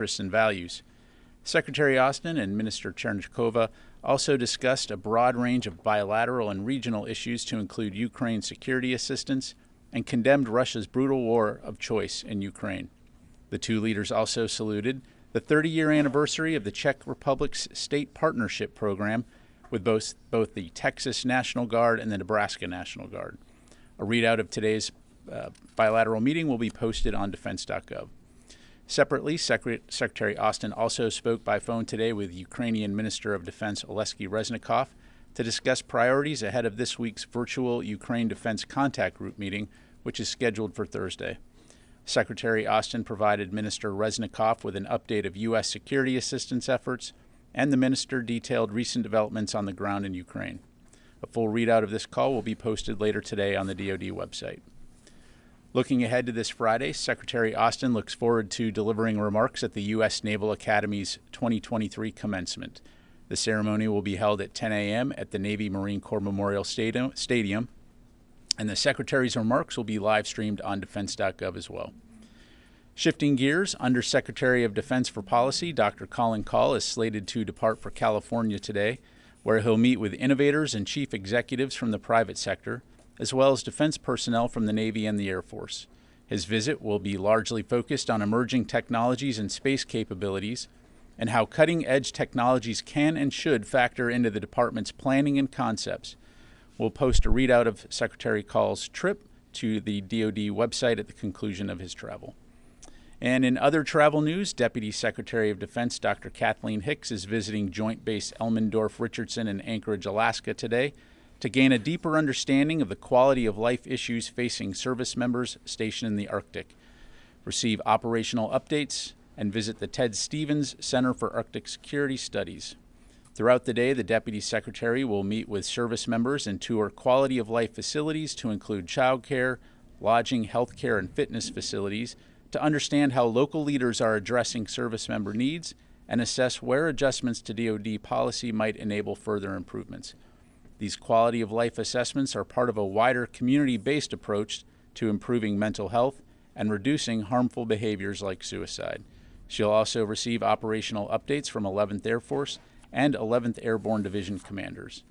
interests and values. Secretary Austin and Minister Chernykova also discussed a broad range of bilateral and regional issues to include Ukraine security assistance and condemned Russia's brutal war of choice in Ukraine. The two leaders also saluted the 30-year anniversary of the Czech Republic's state partnership program with both the Texas National Guard and the Nebraska National Guard. A readout of today's bilateral meeting will be posted on defense.gov. Separately, Secretary Austin also spoke by phone today with Ukrainian Minister of Defense Oleksiy Reznikov to discuss priorities ahead of this week's virtual Ukraine Defense Contact Group meeting, which is scheduled for Thursday. Secretary Austin provided Minister Reznikov with an update of U.S. security assistance efforts, and the minister detailed recent developments on the ground in Ukraine. A full readout of this call will be posted later today on the DoD website. Looking ahead to this Friday, Secretary Austin looks forward to delivering remarks at the U.S. Naval Academy's 2023 commencement. The ceremony will be held at 10 a.m. at the Navy Marine Corps Memorial Stadium, and the Secretary's remarks will be live streamed on defense.gov as well. Shifting gears, Undersecretary of Defense for Policy, Dr. Colin Kahl, is slated to depart for California today, where he'll meet with innovators and chief executives from the private sector, as well as defense personnel from the Navy and the Air Force. His visit will be largely focused on emerging technologies and space capabilities, and how cutting-edge technologies can and should factor into the department's planning and concepts. We'll post a readout of Secretary Kahl's trip to the DoD website at the conclusion of his travel. And in other travel news, Deputy Secretary of Defense Dr. Kathleen Hicks is visiting Joint Base Elmendorf-Richardson in Anchorage, Alaska today to gain a deeper understanding of the quality of life issues facing service members stationed in the Arctic, receive operational updates, and visit the Ted Stevens Center for Arctic Security Studies. Throughout the day, the Deputy Secretary will meet with service members and tour quality of life facilities to include childcare, lodging, healthcare, and fitness facilities to understand how local leaders are addressing service member needs and assess where adjustments to DoD policy might enable further improvements. These quality of life assessments are part of a wider community-based approach to improving mental health and reducing harmful behaviors like suicide. She'll also receive operational updates from 11th Air Force and 11th Airborne Division commanders.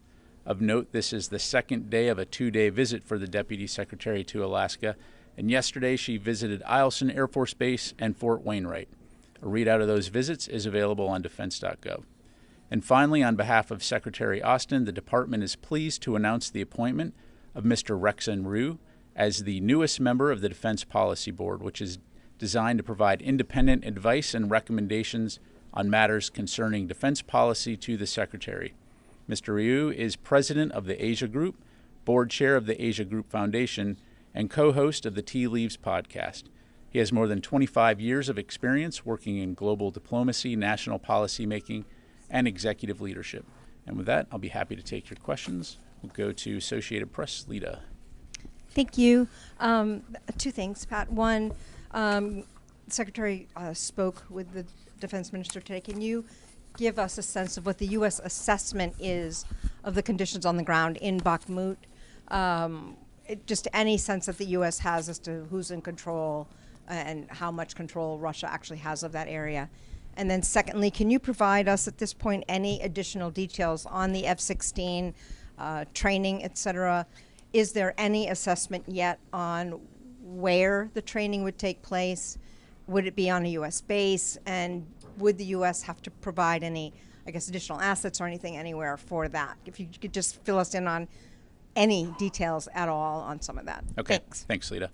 Of note, this is the second day of a 2-day visit for the Deputy Secretary to Alaska, and yesterday she visited Eielson Air Force Base and Fort Wainwright. A readout of those visits is available on defense.gov. And finally, on behalf of Secretary Austin, the department is pleased to announce the appointment of Mr. Rexon Ryu as the newest member of the Defense Policy Board, which is designed to provide independent advice and recommendations on matters concerning defense policy to the Secretary. Mr. Ryu is president of the Asia Group, board chair of the Asia Group Foundation, and co-host of the Tea Leaves podcast. He has more than 25 years of experience working in global diplomacy, national policy making, and executive leadership. And with that, I'll be happy to take your questions. We'll go to Associated Press, Lita. Thank you. Two things, Pat. One, Secretary spoke with the Defense Minister today. Can you give us a sense of what the U.S. assessment is of the conditions on the ground in Bakhmut? Just any sense that the U.S. has as to who's in control and how much control Russia actually has of that area. And then secondly, can you provide us at this point any additional details on the F-16 training, et cetera? Is there any assessment yet on where the training would take place? Would it be on a U.S. base? And would the U.S. have to provide any, I guess, additional assets or anything anywhere for that? If you could just fill us in on any details at all on some of that. Okay. Thanks, Lita.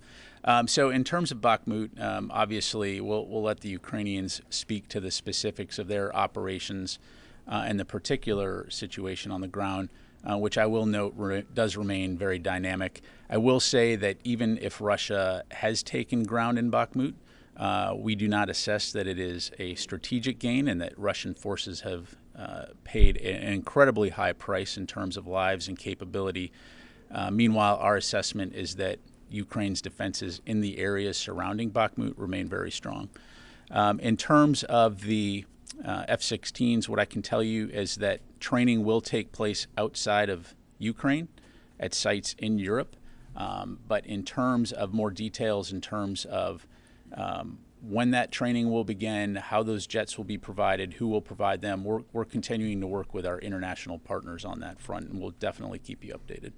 So in terms of Bakhmut, obviously we'll let the Ukrainians speak to the specifics of their operations and the particular situation on the ground, which I will note does remain very dynamic. I will say that even if Russia has taken ground in Bakhmut, we do not assess that it is a strategic gain and that Russian forces have paid an incredibly high price in terms of lives and capability. Meanwhile, our assessment is that Ukraine's defenses in the areas surrounding Bakhmut remain very strong. In terms of the F-16s, what I can tell you is that training will take place outside of Ukraine at sites in Europe. But in terms of more details, in terms of when that training will begin, how those jets will be provided, who will provide them, we're continuing to work with our international partners on that front, and we'll definitely keep you updated.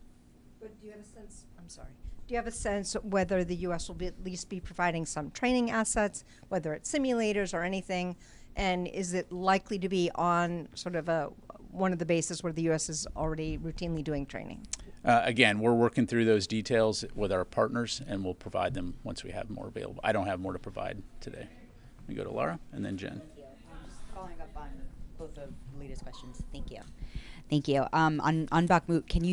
But do you have a sense, I'm sorry, do you have a sense whether the U.S. will be at least be providing some training assets, whether it's simulators or anything, and is it likely to be on sort of one of the bases where the U.S. is already routinely doing training? Again, we're working through those details with our partners, and we'll provide them once we have more available. I don't have more to provide today. We go to Laura and then Jen. Thank you. Just following up on both of Lita's questions. Thank you. Thank you. On Bakhmut, can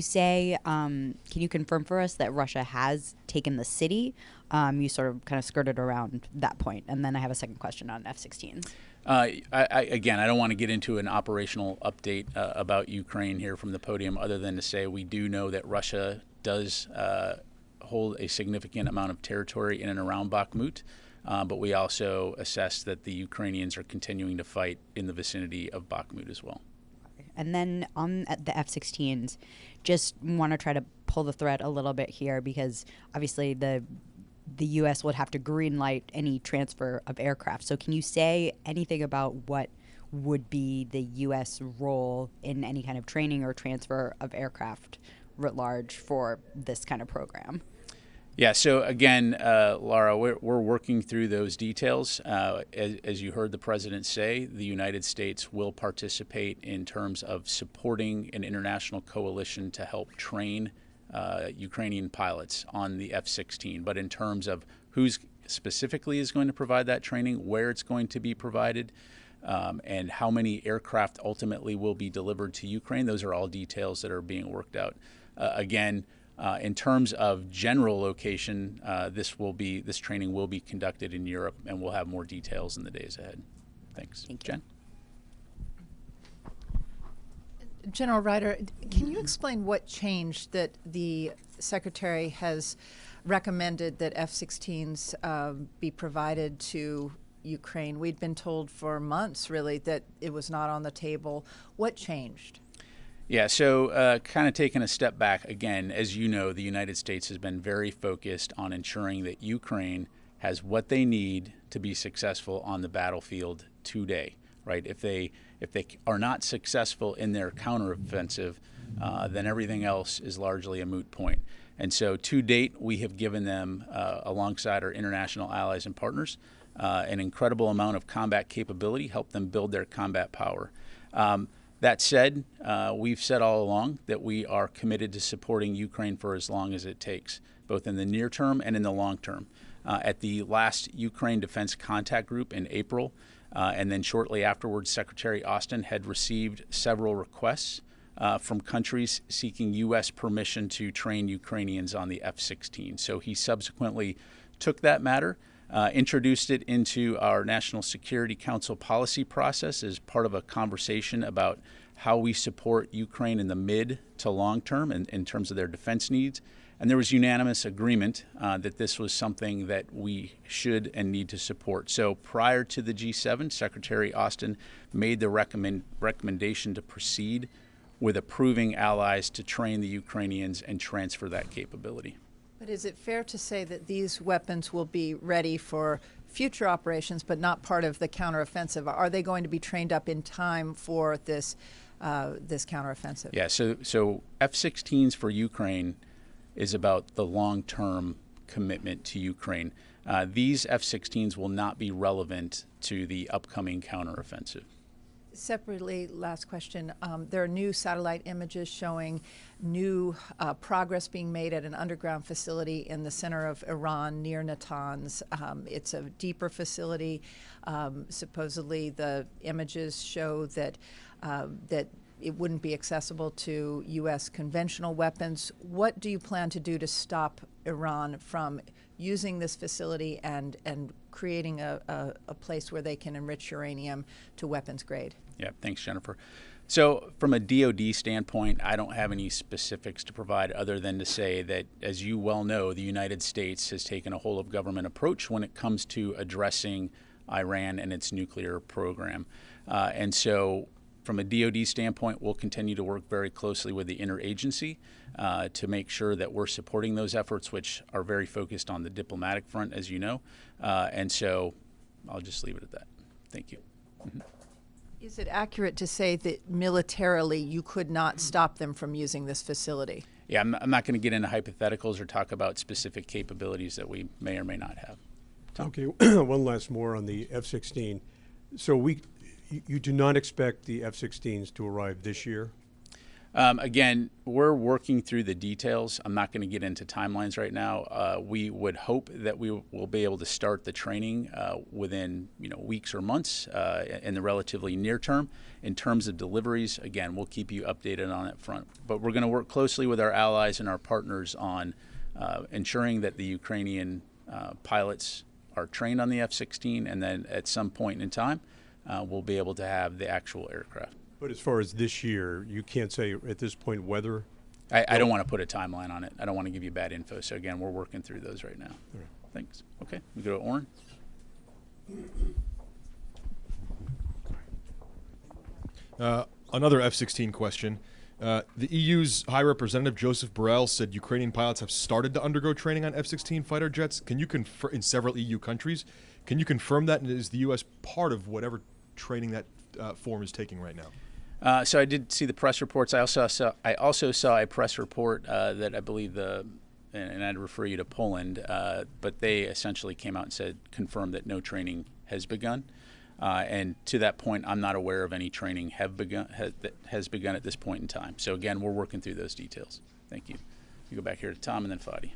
you confirm for us that Russia has taken the city? You sort of kind of skirted around that point. And then I have a second question on F-16s. Again, I don't want to get into an operational update about Ukraine here from the podium, other than to say we do know that Russia does hold a significant amount of territory in and around Bakhmut, but we also assess that the Ukrainians are continuing to fight in the vicinity of Bakhmut as well. And then on the F-16s, just want to try to pull the thread a little bit here, because obviously the U.S. would have to green light any transfer of aircraft. So can you say anything about what would be the U.S. role in any kind of training or transfer of aircraft writ large for this kind of program? Yeah, so again, Laura, we're working through those details. As you heard the president say, the United States will participate in terms of supporting an international coalition to help train Ukrainian pilots on the F-16. But in terms of who's specifically is going to provide that training, where it's going to be provided, and how many aircraft ultimately will be delivered to Ukraine, those are all details that are being worked out. Again, in terms of general location, this training will be conducted in Europe, and we'll have more details in the days ahead. Thanks. Thank you. Jen? General Ryder, can you explain what changed that the Secretary has recommended that F-16s be provided to Ukraine? We'd been told for months, really, that it was not on the table. What changed? Yeah, so kind of taking a step back, again, as you know, the United States has been very focused on ensuring that Ukraine has what they need to be successful on the battlefield today, right? If they are not successful in their counteroffensive, then everything else is largely a moot point. And so to date, we have given them, alongside our international allies and partners, an incredible amount of combat capability, help them build their combat power. That said, we've said all along that we are committed to supporting Ukraine for as long as it takes, both in the near term and in the long term. At the last Ukraine Defense Contact Group in April, and then shortly afterwards, Secretary Austin had received several requests from countries seeking U.S. permission to train Ukrainians on the F-16. So he subsequently took that matter, introduced it into our National Security Council policy process as part of a conversation about how we support Ukraine in the mid to long term in terms of their defense needs. And there was unanimous agreement that this was something that we should and need to support. So prior to the G7, Secretary Austin made the recommendation to proceed with approving allies to train the Ukrainians and transfer that capability. But is it fair to say that these weapons will be ready for future operations, but not part of the counteroffensive? Are they going to be trained up in time for this counteroffensive? Yeah, so F-16s for Ukraine is about the long-term commitment to Ukraine. These F-16s will not be relevant to the upcoming counteroffensive. Separately, last question. There are new satellite images showing new progress being made at an underground facility in the center of Iran near Natanz. It's a deeper facility. Supposedly, the images show that it wouldn't be accessible to U.S. conventional weapons. What do you plan to do to stop Iran from using this facility and creating a place where they can enrich uranium to weapons grade? Yeah, thanks, Jennifer. So from a DoD standpoint, I don't have any specifics to provide other than to say that, as you well know, the United States has taken a whole-of-government approach when it comes to addressing Iran and its nuclear program. And so from a DoD standpoint, we'll continue to work very closely with the interagency to make sure that we're supporting those efforts, which are very focused on the diplomatic front, as you know. And so I'll just leave it at that. Thank you. Is it accurate to say that militarily you could not stop them from using this facility? Yeah, I'm not going to get into hypotheticals or talk about specific capabilities that we may or may not have. Okay, one last more on the F-16. So you do not expect the F-16s to arrive this year? Again, we're working through the details. I'm not going to get into timelines right now. We would hope that we will be able to start the training within weeks or months in the relatively near term. In terms of deliveries, again, we'll keep you updated on that front. But we're going to work closely with our allies and our partners on ensuring that the Ukrainian pilots are trained on the F-16, and then at some point in time, we'll be able to have the actual aircraft. But as far as this year, you can't say at this point whether? I don't want to put a timeline on it. I don't want to give you bad info. So again, we're working through those right now. All right. Thanks. Okay, we go to Oren. Another F-16 question. The EU's High Representative Joseph Borrell said Ukrainian pilots have started to undergo training on F-16 fighter jets. Can you confirm in several EU countries? Can you confirm that? And is the U.S. part of whatever training that form is taking right now? So I did see the press reports. I also saw a press report that I believe and I'd refer you to Poland, but they essentially came out and confirmed that no training has begun. And to that point, I'm not aware of any training that has begun at this point in time. So again, we're working through those details. Thank you. You go back here to Tom and then Fadi.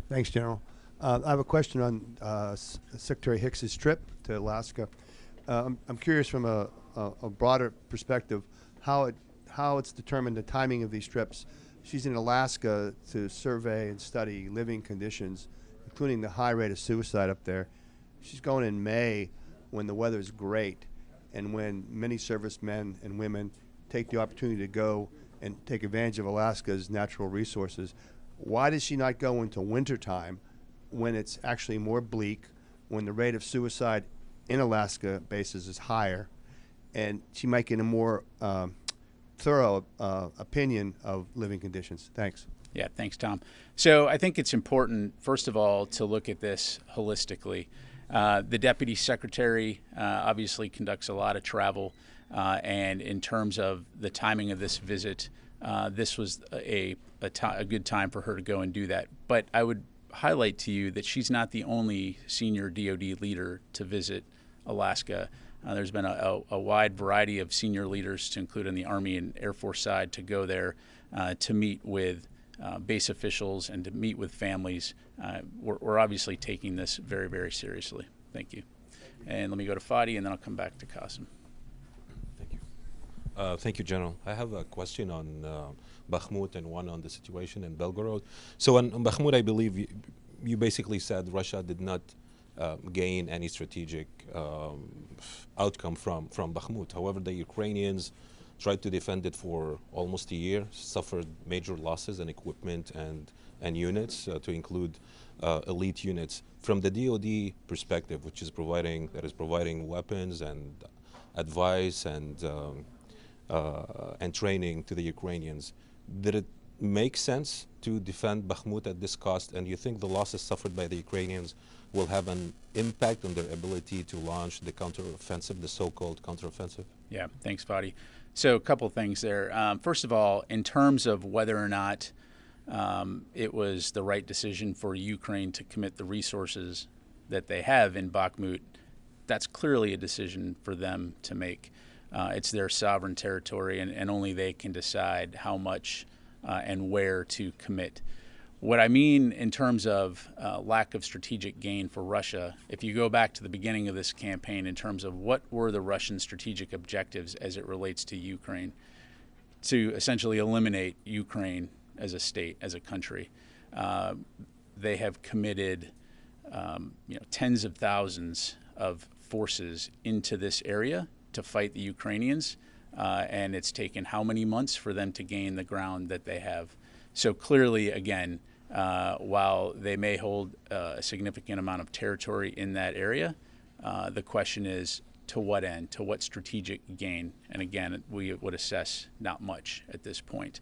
Thanks, General. I have a question on Secretary Hicks's trip to Alaska. I'm curious from a broader perspective how it's determined the timing of these trips. She's in Alaska to survey and study living conditions, including the high rate of suicide up there. She's going in May when the weather is great and when many servicemen and women take the opportunity to go and take advantage of Alaska's natural resources. Why does she not go into wintertime when it's actually more bleak, when the rate of suicide in Alaska bases is higher, and she might get a more thorough opinion of living conditions? Thanks. Yeah, thanks, Tom. So I think it's important, first of all, to look at this holistically. The Deputy Secretary obviously conducts a lot of travel, and in terms of the timing of this visit, this was a good time for her to go and do that. But I would highlight to you that she's not the only senior DoD leader to visit Alaska. There's been a wide variety of senior leaders, to include on the Army and Air Force side, to go there to meet with base officials and to meet with families. We're obviously taking this very, very seriously. Thank you. And let me go to Fadi, and then I'll come back to Qasim. Thank you. Thank you, General. I have a question on Bakhmut and one on the situation in Belgorod. So on Bakhmut, I believe you basically said Russia did not gain any strategic outcome from Bakhmut. However, the Ukrainians tried to defend it for almost a year, suffered major losses in equipment and units, to include elite units. From the DoD perspective, which is providing weapons and advice and training to the Ukrainians, did it make sense to defend Bakhmut at this cost? And you think the losses suffered by the Ukrainians will have an impact on their ability to launch the counteroffensive, the so-called counteroffensive? Yeah, thanks, Fadi. So a couple of things there. First of all, in terms of whether or not it was the right decision for Ukraine to commit the resources that they have in Bakhmut, that's clearly a decision for them to make. It's their sovereign territory, and only they can decide how much and where to commit. What I mean in terms of lack of strategic gain for Russia, if you go back to the beginning of this campaign in terms of what were the Russian strategic objectives as it relates to Ukraine, to essentially eliminate Ukraine as a state, as a country. They have committed tens of thousands of forces into this area to fight the Ukrainians, and it's taken how many months for them to gain the ground that they have. So clearly, again, while they may hold a significant amount of territory in that area, the question is to what end, to what strategic gain? And again, we would assess not much at this point.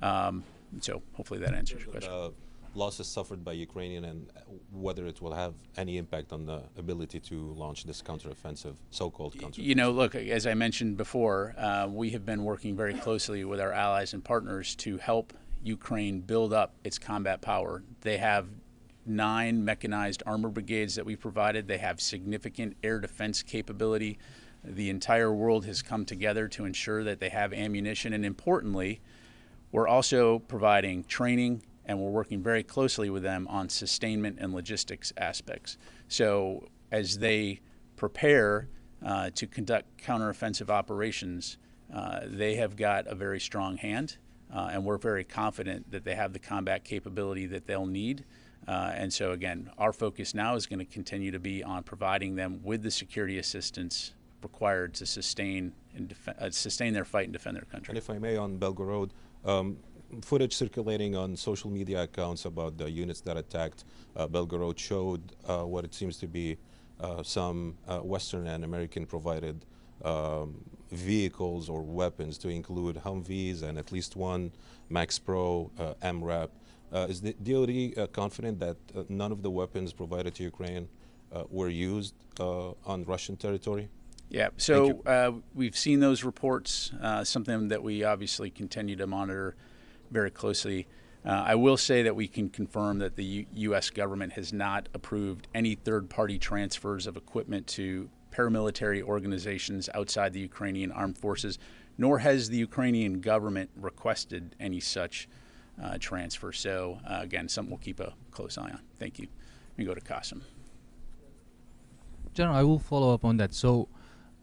So hopefully that answers your question. losses suffered by Ukrainian and whether it will have any impact on the ability to launch this counteroffensive, so-called counteroffensive? You know, look, as I mentioned before, we have been working very closely with our allies and partners to help Ukraine build up its combat power. They have 9 mechanized armor brigades that we provided. They have significant air defense capability. The entire world has come together to ensure that they have ammunition, and importantly, we're also providing training, and we're working very closely with them on sustainment and logistics aspects. So as they prepare to conduct counteroffensive operations, they have got a very strong hand, and we're very confident that they have the combat capability that they'll need. And so again, our focus now is going to continue to be on providing them with the security assistance required to sustain their fight and defend their country. And if I may, on Belgorod, footage circulating on social media accounts about the units that attacked Belgorod showed what it seems to be some Western and American provided vehicles or weapons, to include Humvees and at least one Max Pro MRAP. Is the DoD confident that none of the weapons provided to Ukraine were used on Russian territory? Yeah, so we've seen those reports, something that we obviously continue to monitor very closely. I will say that we can confirm that the U.S. government has not approved any third-party transfers of equipment to paramilitary organizations outside the Ukrainian armed forces, nor has the Ukrainian government requested any such transfer. So again, something we'll keep a close eye on. Thank you. Let me go to Qasim. General, I will follow up on that. So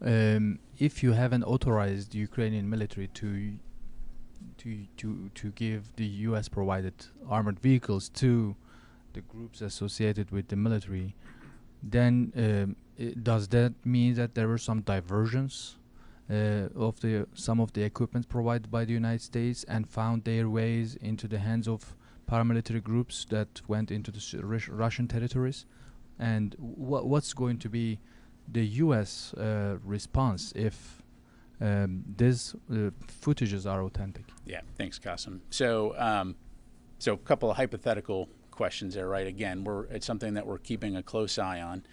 if you haven't authorized the Ukrainian military to give the U.S. provided armored vehicles to the groups associated with the military, then does that mean that there were some diversions of some of the equipment provided by the United States and found their ways into the hands of paramilitary groups that went into the Russian territories? And what's going to be the U.S. response if these footages are authentic? Yeah, thanks, Qasim. So a couple of hypothetical questions there, right? Again, it's something that we're keeping a close eye on.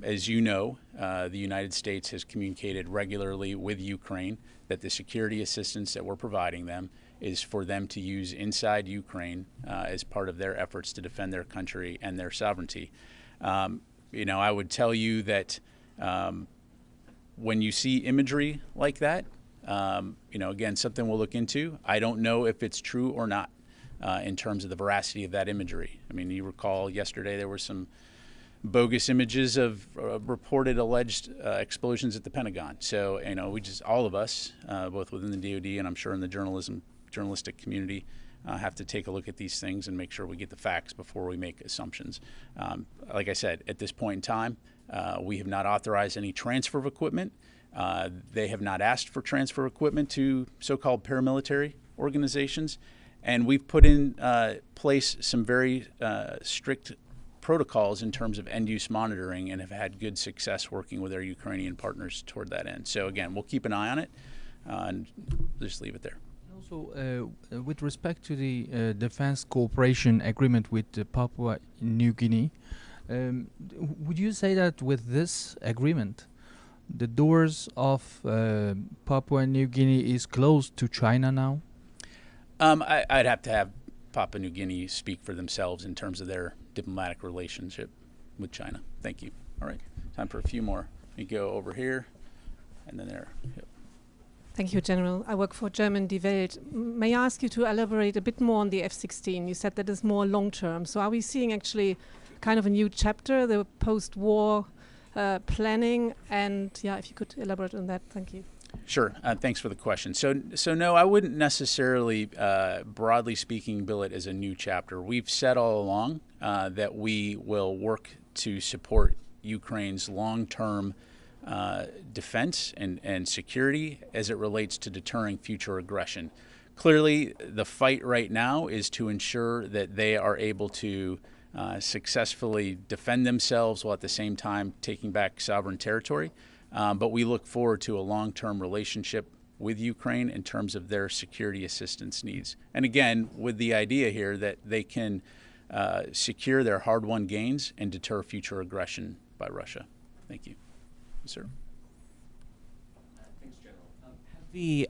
As you know, the United States has communicated regularly with Ukraine that the security assistance that we're providing them is for them to use inside Ukraine as part of their efforts to defend their country and their sovereignty. I would tell you that when you see imagery like that, again, something we'll look into. I don't know if it's true or not in terms of the veracity of that imagery. I mean, you recall yesterday there were some bogus images of reported alleged explosions at the Pentagon. So, all of us, both within the DoD and I'm sure in the journalistic community, have to take a look at these things and make sure we get the facts before we make assumptions. Like I said, at this point in time, we have not authorized any transfer of equipment. They have not asked for transfer of equipment to so-called paramilitary organizations. And we've put in place some very strict protocols in terms of end-use monitoring and have had good success working with our Ukrainian partners toward that end. So again, we'll keep an eye on it and just leave it there. Also, with respect to the defense cooperation agreement with Papua New Guinea, would you say that with this agreement, the doors of Papua New Guinea is closed to China now? I'd have to have Papua New Guinea speak for themselves in terms of their diplomatic relationship with China. Thank you. All right, time for a few more. Let me go over here and then there. Yep. Thank you, General. I work for German Die Welt. May I ask you to elaborate a bit more on the F-16? You said that is more long-term. So are we seeing actually kind of a new chapter, the post-war planning? And if you could elaborate on that, thank you. Sure. Thanks for the question. So no, I wouldn't necessarily, broadly speaking, bill it as a new chapter. We've said all along that we will work to support Ukraine's long-term defense and security as it relates to deterring future aggression. Clearly, the fight right now is to ensure that they are able to successfully defend themselves while at the same time taking back sovereign territory. But we look forward to a long-term relationship with Ukraine in terms of their security assistance needs. And again, with the idea here that they can secure their hard-won gains and deter future aggression by Russia. Thank you. Yes, sir. The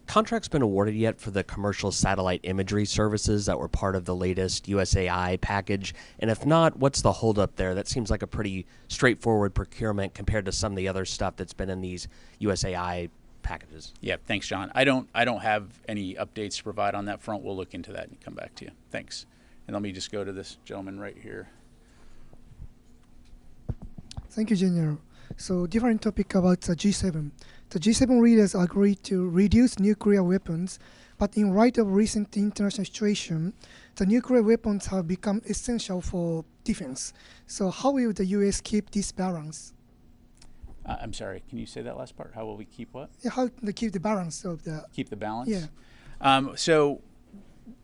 contract's been awarded yet for the commercial satellite imagery services that were part of the latest USAI package? And if not, what's the holdup there? That seems like a pretty straightforward procurement compared to some of the other stuff that's been in these USAI packages. Yeah, thanks, John. I don't have any updates to provide on that front. We'll look into that and come back to you. Thanks. And let me just go to this gentleman right here. Thank you, General. So, different topic about the G7. The G7 leaders agreed to reduce nuclear weapons, but in light of recent international situation, the nuclear weapons have become essential for defense. So, how will the U.S. keep this balance? I'm sorry, can you say that last part? How will we keep what? Yeah, how to keep the balance of the... Keep the balance? Yeah. So,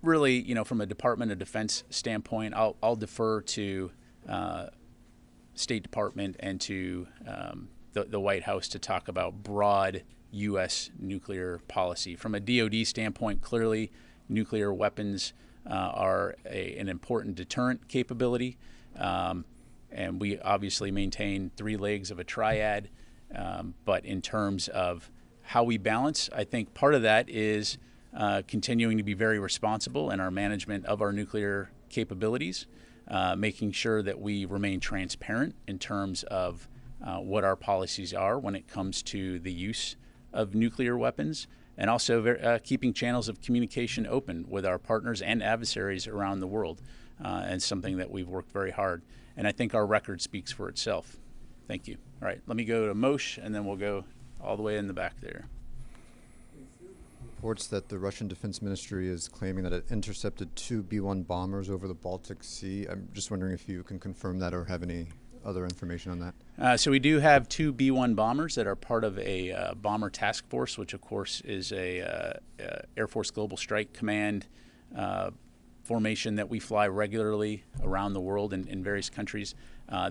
really, you know, from a Department of Defense standpoint, I'll defer to State Department and to the White House to talk about broad U.S. nuclear policy. From a DoD standpoint, clearly nuclear weapons are an important deterrent capability, and we obviously maintain 3 legs of a triad. But in terms of how we balance, I think part of that is continuing to be very responsible in our management of our nuclear capabilities, making sure that we remain transparent in terms of what our policies are when it comes to the use of nuclear weapons, and also keeping channels of communication open with our partners and adversaries around the world, and something that we've worked very hard. And I think our record speaks for itself. Thank you. All right, let me go to Moshe, and then we'll go all the way in the back there. Reports that the Russian Defense Ministry is claiming that it intercepted 2 B-1 bombers over the Baltic Sea. I'm just wondering if you can confirm that or have any other information on that. So we do have 2 B-1 bombers that are part of a bomber task force, which of course is a Air Force Global Strike Command formation that we fly regularly around the world in various countries.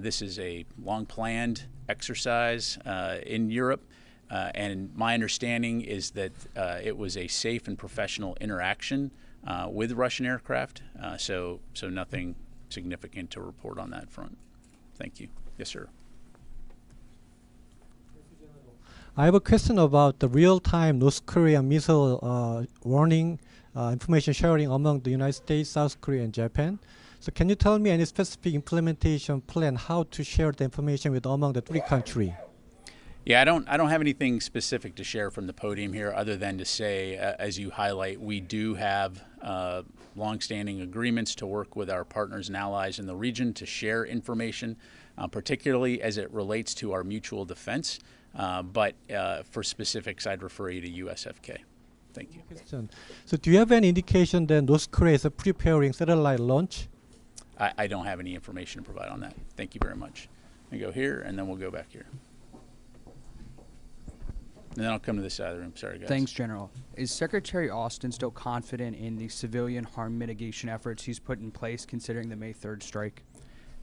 This is a long-planned exercise in Europe. And my understanding is that it was a safe and professional interaction with Russian aircraft, so nothing significant to report on that front. Thank you. Yes, sir. I have a question about the real-time North Korean missile warning information sharing among the United States, South Korea, and Japan. So can you tell me any specific implementation plan how to share the information with among the 3 countries? Yeah, I don't have anything specific to share from the podium here, other than to say, as you highlight, we do have longstanding agreements to work with our partners and allies in the region to share information, particularly as it relates to our mutual defense. But for specifics, I'd refer you to USFK. Thank you. So do you have any indication that North Korea is preparing satellite launch? I don't have any information to provide on that. Thank you very much. We go here, and then we'll go back here. And then I'll come to this side of the room. Sorry, guys. Thanks, General. Is Secretary Austin still confident in the civilian harm mitigation efforts he's put in place, considering the May 3rd strike?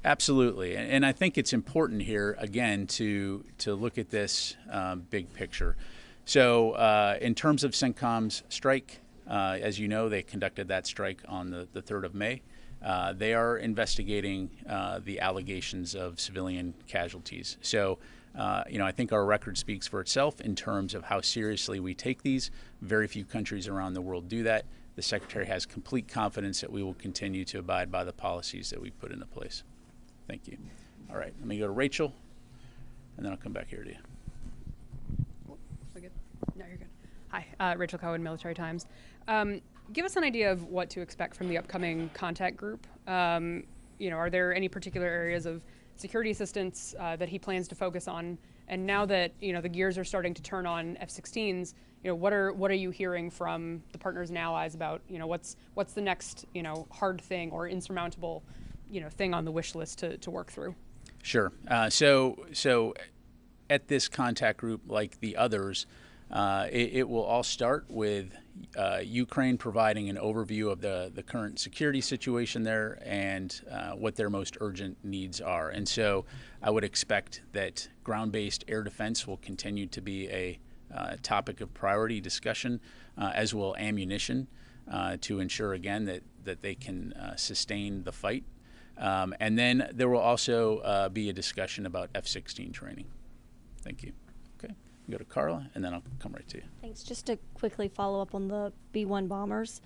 Absolutely. And I think it's important here, again, to look at this big picture. So in terms of CENTCOM's strike, as you know, they conducted that strike on the 3rd of May. They are investigating the allegations of civilian casualties. So I think our record speaks for itself in terms of how seriously we take these. Very few countries around the world do that. The Secretary has complete confidence that we will continue to abide by the policies that we put into place. Thank you. All right, let me go to Rachel, and then I'll come back here to you. We good? No, you're good. Hi, Rachel Cohen, Military Times. Give us an idea of what to expect from the upcoming contact group. Are there any particular areas of security assistance that he plans to focus on? And now that the gears are starting to turn on F-16s, what are you hearing from the partners and allies about what's the next hard thing or insurmountable thing on the wish list to work through? Sure. So at this contact group, like the others, it will all start with Ukraine providing an overview of the current security situation there and what their most urgent needs are. And so I would expect that ground-based air defense will continue to be a topic of priority discussion, as will ammunition, to ensure again that they can sustain the fight. And then there will also be a discussion about F-16 training. Thank you. Okay, go to Carla, and then I'll come right to you. Thanks. Just to quickly follow up on the B-1 bombers,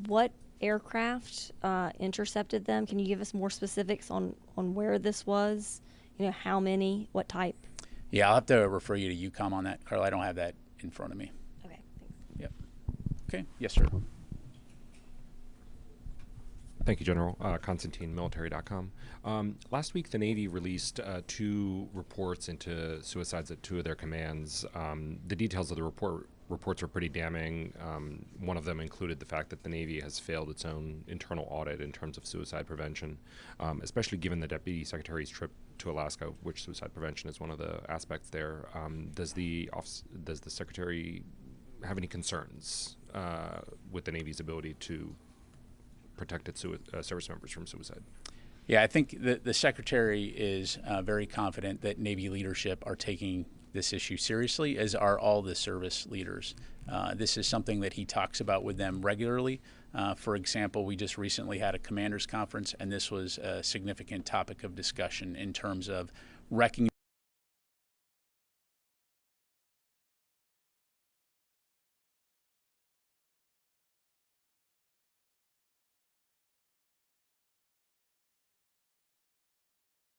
what aircraft intercepted them? Can you give us more specifics on where this was? You know, how many, what type? Yeah, I'll have to refer you to UCOM on that, Carla. I don't have that in front of me. Okay, thanks. Yep. Okay, yes, sir. Thank you, General. Constantine, military.com. Last week, the Navy released 2 reports into suicides at 2 of their commands. The details of the reports are pretty damning. One of them included the fact that the Navy has failed its own internal audit in terms of suicide prevention, especially given the Deputy Secretary's trip to Alaska, which suicide prevention is one of the aspects there. Does the Secretary have any concerns with the Navy's ability to protect its service members from suicide? Yeah, I think the Secretary is very confident that Navy leadership are taking this issue seriously, as are all the service leaders. This is something that he talks about with them regularly. For example, we just recently had a commanders conference, and this was a significant topic of discussion in terms of recognizing